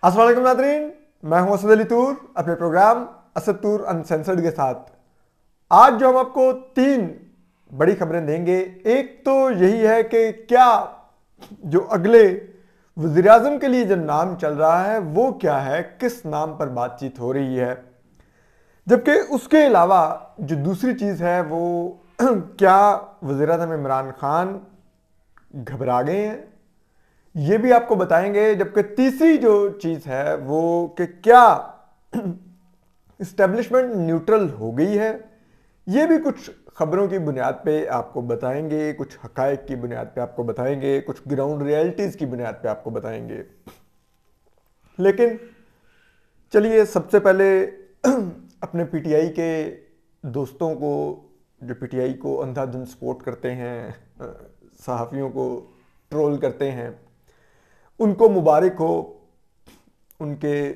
अस्सलाम वालेकुम नादरीन, मैं हूं असद अली तूर अपने प्रोग्राम असद तूर अनसेंसर्ड के साथ। आज जो हम आपको 3 बड़ी खबरें देंगे, एक तो यही है कि क्या जो अगले वज़ीर आज़म के लिए जो नाम चल रहा है वो क्या है, किस नाम पर बातचीत हो रही है। जबकि उसके अलावा जो दूसरी चीज़ है वो क्या वज़ीर आज़म इमरान खान घबरा गए हैं, ये भी आपको बताएंगे। जबकि तीसरी जो चीज़ है वो कि क्या इस्टेब्लिशमेंट न्यूट्रल हो गई है, ये भी कुछ खबरों की बुनियाद पे आपको बताएंगे, कुछ हकायक की बुनियाद पे आपको बताएंगे, कुछ ग्राउंड रियलिटीज़ की बुनियाद पे आपको बताएंगे। लेकिन चलिए सबसे पहले अपने पीटीआई के दोस्तों को, जो पीटीआई को अंधाधुंध सपोर्ट करते हैं, सहाफ़ियों को ट्रोल करते हैं, उनको मुबारक हो। उनके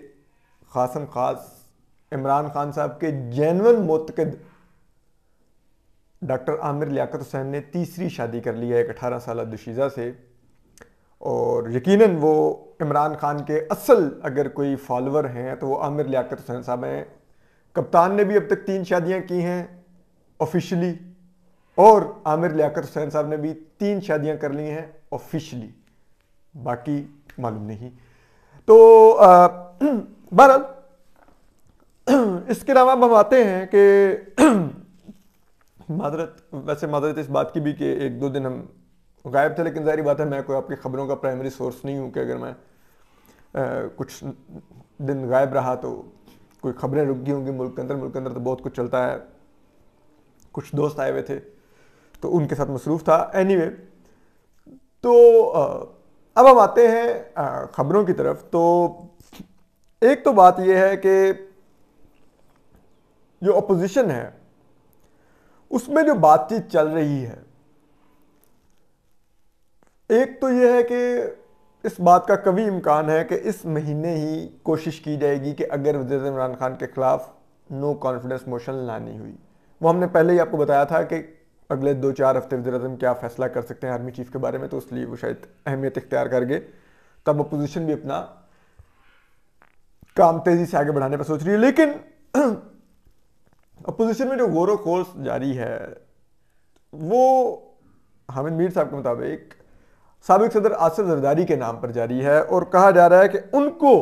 खासम खास इमरान खान साहब के जेन्युइन मोतकद डॉक्टर आमिर लियाकत हुसैन ने तीसरी शादी कर ली है एक 18 साल दुशीज़ा से। और यकीनन वो इमरान खान के असल अगर कोई फॉलोअर हैं तो वो आमिर लियाकत हुसैन साहब हैं। कप्तान ने भी अब तक 3 शादियां की हैं ऑफिशियली, और आमिर लियाकत हुसैन साहब ने भी 3 शादियां कर ली हैं ऑफिशियली, बाकी मालूम नहीं। तो बहरहाल इसके अलावा हम आते हैं कि मादरत इस बात की भी कि 1-2 दिन हम गायब थे, लेकिन जाहिर बात है मैं कोई आपकी खबरों का प्राइमरी सोर्स नहीं हूँ कि अगर मैं कुछ दिन गायब रहा तो कोई खबरें रुक गई होंगी मुल्क के अंदर तो बहुत कुछ चलता है। कुछ दोस्त आए हुए थे तो उनके साथ मसरूफ़ था। एनीवे, तो अब हम आते हैं खबरों की तरफ। तो एक तो बात यह है कि जो अपोजिशन है उसमें जो बातचीत चल रही है, एक तो यह है कि इस बात का कभी इम्कान है कि इस महीने ही कोशिश की जाएगी कि अगर वज़ीर इमरान खान के खिलाफ नो कॉन्फिडेंस मोशन लानी हुई, वो हमने पहले ही आपको बताया था कि अगले 2-4 हफ्ते वज़ीर आज़म क्या फ़ैसला कर सकते हैं आर्मी चीफ के बारे में, तो इसलिए वो शायद अहमियत इख्तियार कर गए। तब अपोजिशन भी अपना काम तेज़ी से आगे बढ़ाने पर सोच रही है। लेकिन अपोजिशन में जो गौर खोज जारी है वो हामिद मीर साहब के मुताबिक साबिक सदर आसिफ जरदारी के नाम पर जारी है, और कहा जा रहा है कि उनको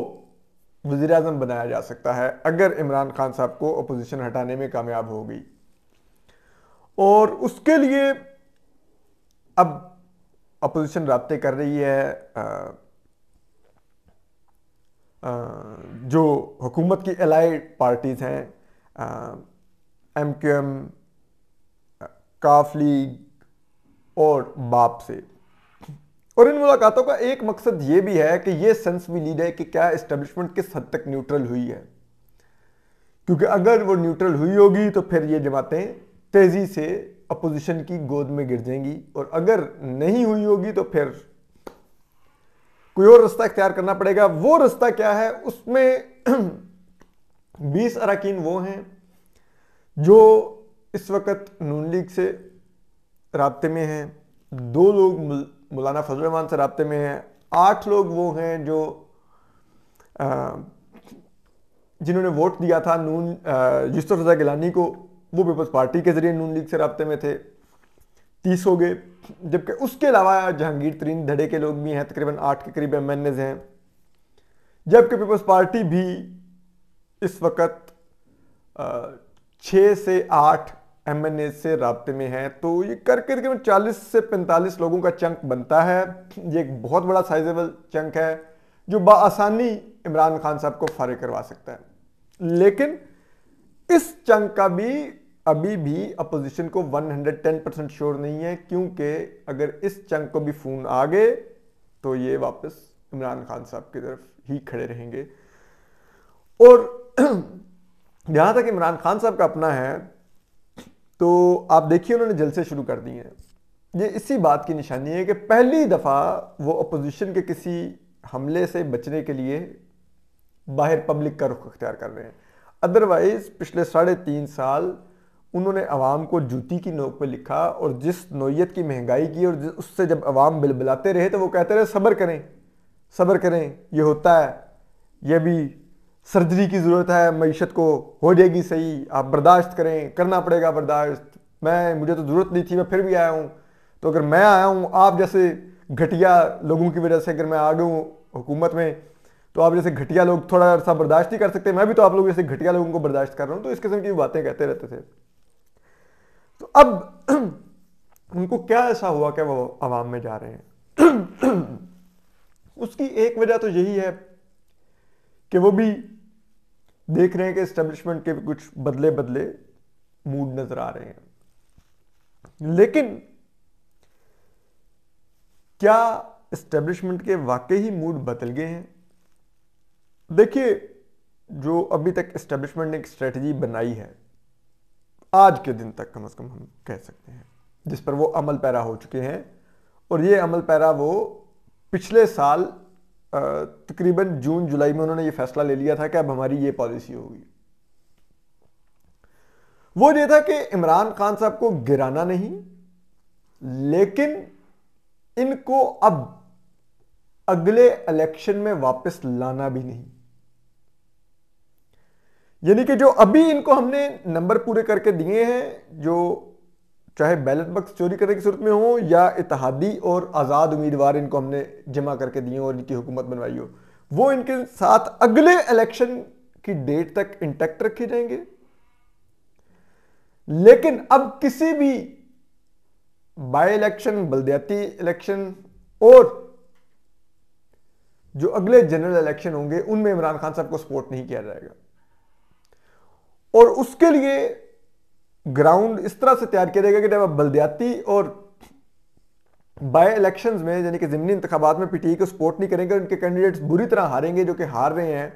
वज़ीर आज़म बनाया जा सकता है अगर इमरान खान साहब को अपोजिशन हटाने में कामयाब हो गई। और उसके लिए अब अपोजिशन राब्ते कर रही है जो हुकूमत की एलाइड पार्टीज़ हैं, MQM, काफ लीग और बाप से। और इन मुलाकातों का एक मकसद ये भी है कि ये सेंस भी ली जाए कि क्या इस्टेब्लिशमेंट किस हद तक न्यूट्रल हुई है, क्योंकि अगर वो न्यूट्रल हुई होगी तो फिर ये जमातें तेज़ी से अपोजिशन की गोद में गिर जाएंगी, और अगर नहीं हुई होगी तो फिर कोई और रास्ता इख्तियार करना पड़ेगा। वो रास्ता क्या है, उसमें 20 अरकान वो हैं जो इस वक्त नून लीग से राब्ते में हैं, 2 लोग मौलाना फजल रहमान से राब्ते में हैं, 8 लोग वो हैं जो जिन्होंने वोट दिया था नून यूसुफ रज़ा गिलानी को, वो पीपल्स पार्टी के जरिए नून लीग से राब्ते में थे, 30 हो गए। जबकि उसके अलावा जहांगीर तरीन धड़े के लोग भी हैं, तकरीबन 8 के करीब MNAs हैं। जबकि पीपल्स पार्टी भी इस वक्त 6 से 8 MNAs से राब्ते में है, तो ये करके तकरीबन 40 से 45 लोगों का चंक बनता है। ये एक बहुत बड़ा साइजेबल चंक है जो बाआसानी इमरान खान साहब को फारिग करवा सकता है। लेकिन इस चंक का भी अभी भी अपोजिशन को 110% श्योर नहीं है, क्योंकि अगर इस चंक को भी फोन आ गए तो ये वापस इमरान खान साहब की तरफ ही खड़े रहेंगे। और जहां तक इमरान खान साहब का अपना है, तो आप देखिए उन्होंने जलसे शुरू कर दिए हैं। ये इसी बात की निशानी है कि पहली दफ़ा वो अपोजिशन के किसी हमले से बचने के लिए बाहर पब्लिक का रुख अख्तियार कर रहे हैं। अदरवाइज पिछले 3.5 साल उन्होंने अवाम को जूती की नोक पर लिखा, और जिस नौयत की महंगाई की, और उससे जब अवाम बिलबिलाते रहे तो वो कहते रहे सब्र करें, ये होता है, ये भी सर्जरी की ज़रूरत है, मईशत को हो जाएगी सही, आप बर्दाश्त करें, करना पड़ेगा बर्दाश्त, मुझे तो ज़रूरत नहीं थी, मैं फिर भी आया हूँ। तो अगर मैं आया हूँ आप जैसे घटिया लोगों की वजह से, अगर मैं आ गया हूँ हुकूमत में, तो आप जैसे घटिया लोग थोड़ा सा बर्दाश्त नहीं कर सकते, मैं भी तो आप लोग जैसे घटिया लोगों को बर्दाश्त कर रहा हूँ। तो इस किस्म की बातें कहते रहते थे। तो अब उनको क्या ऐसा हुआ कि वो अवाम में जा रहे हैं? उसकी एक वजह तो यही है कि वो भी देख रहे हैं कि एस्टेब्लिशमेंट के कुछ बदले बदले मूड नजर आ रहे हैं। लेकिन क्या एस्टेब्लिशमेंट के वाकई ही मूड बदल गए हैं? देखिए, जो अभी तक एस्टेब्लिशमेंट ने एक स्ट्रेटजी बनाई है, आज के दिन तक कम से कम हम कह सकते हैं, जिस पर वो अमल पैरा हो चुके हैं, और ये अमल पैरा वो पिछले साल तकरीबन जून जुलाई में उन्होंने ये फैसला ले लिया था कि अब हमारी ये पॉलिसी होगी। वो ये था कि इमरान खान साहब को गिराना नहीं, लेकिन इनको अब अगले इलेक्शन में वापस लाना भी नहीं। यानी कि जो अभी इनको हमने नंबर पूरे करके दिए हैं, जो चाहे बैलेट बॉक्स चोरी करने की सूरत में हो या इत्तेहादी और आज़ाद उम्मीदवार इनको हमने जमा करके दिए और इनकी हुकूमत बनवाई हो, वो इनके साथ अगले इलेक्शन की डेट तक इंटैक्ट रखे जाएंगे। लेकिन अब किसी भी बाय इलेक्शन, बल्दियाती इलेक्शन और जो अगले जनरल इलेक्शन होंगे, उनमें इमरान खान साहब को सपोर्ट नहीं किया जाएगा। और उसके लिए ग्राउंड इस तरह से तैयार किया जाएगा कि जब आप बल्दियाती और बाय इलेक्शंस में, यानी कि ज़िमनी इंतखाबात में पीटीआई को सपोर्ट नहीं करेंगे, उनके कैंडिडेट्स बुरी तरह हारेंगे, जो कि हार रहे हैं,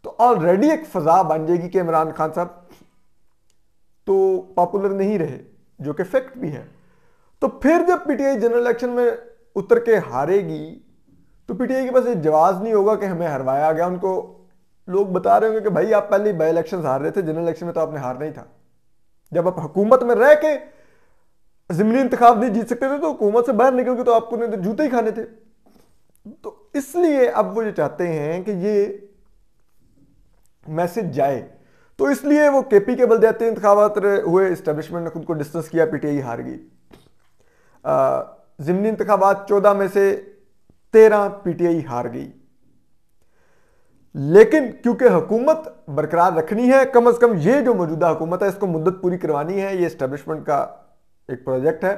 तो ऑलरेडी एक फजा बन जाएगी कि इमरान खान साहब तो पॉपुलर नहीं रहे, जो कि फैक्ट भी है। तो फिर जब पीटीआई जनरल इलेक्शन में उतर के हारेगी, तो पीटीआई के पास ये जवाब नहीं होगा कि हमें हरवाया गया। उनको लोग बता रहे होंगे कि भाई आप पहले बाय इलेक्शन हार रहे थे, जनरल इलेक्शन में तो आपने हारना ही था। जब आप हुकूमत में रह के ज़िमनी इंतखाब नहीं जीत सकते थे, तो हुकूमत से बाहर निकल के तो आपको तो जूते ही खाने थे। तो इसलिए अब वो ये चाहते हैं कि ये मैसेज जाए। तो इसलिए वो केपी के बल्दियाती इंतखाबात हुए, एस्टेब्लिशमेंट ने खुद को डिस्टेंस किया, पीटीआई हार गई। ज़िमनी इंतखाबात 14 में से 13 पीटीआई हार गई। लेकिन क्योंकि हुकूमत बरकरार रखनी है, कम से कम ये जो मौजूदा हुकूमत है इसको मुद्दत पूरी करवानी है, ये एस्टेब्लिशमेंट का एक प्रोजेक्ट है,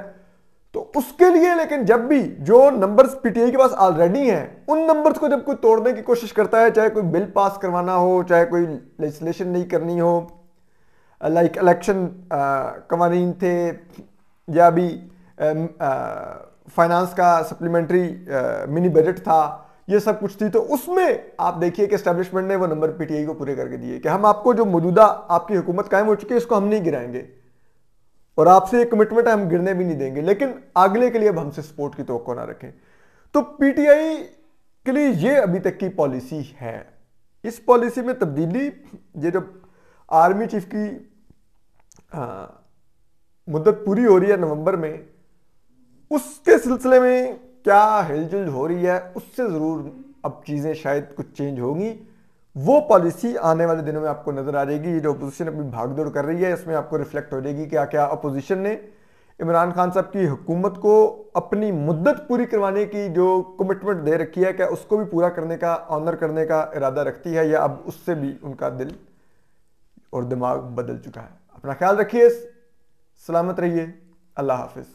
तो उसके लिए लेकिन जब भी जो नंबर्स पीटीआई के पास ऑलरेडी हैं, उन नंबर्स को जब कोई तोड़ने की कोशिश करता है, चाहे कोई बिल पास करवाना हो, चाहे कोई लेजिस्लेशन नहीं करनी हो, लाइक इलेक्शन कवानीन थे, या अभी फाइनेंस का सप्लीमेंट्री मिनी बजट था, ये सब कुछ थी, तो उसमें आप देखिए कि एस्टेब्लिशमेंट ने वो नंबर पीटीआई को पूरे करके दिए कि हम आपको जो मौजूदा आपकी हुकूमत कायम हो चुकी है इसको हम नहीं गिराएंगे, और आपसे एक कमिटमेंट है हम गिरने भी नहीं देंगे, लेकिन अगले के लिए अब हमसे सपोर्ट की तवक्को ना रखें। तो पीटीआई के लिए ये अभी तक की पॉलिसी है। इस पॉलिसी में तब्दीली, ये जब आर्मी चीफ की मुद्दत पूरी हो रही है नवंबर में, उसके सिलसिले में क्या हिलजुल हो रही है, उससे ज़रूर अब चीज़ें शायद कुछ चेंज होंगी। वो पॉलिसी आने वाले दिनों में आपको नज़र आ जाएगी। ये जो अपोजिशन अभी भागदौड़ कर रही है, इसमें आपको रिफ्लेक्ट हो जाएगी क्या क्या अपोजिशन ने इमरान खान साहब की हुकूमत को अपनी मुद्दत पूरी करवाने की जो कमिटमेंट दे रखी है, क्या उसको भी पूरा करने का, ऑनर करने का इरादा रखती है, या अब उससे भी उनका दिल और दिमाग बदल चुका है। अपना ख्याल रखिए, सलामत रहिए, अल्लाह हाफिज़।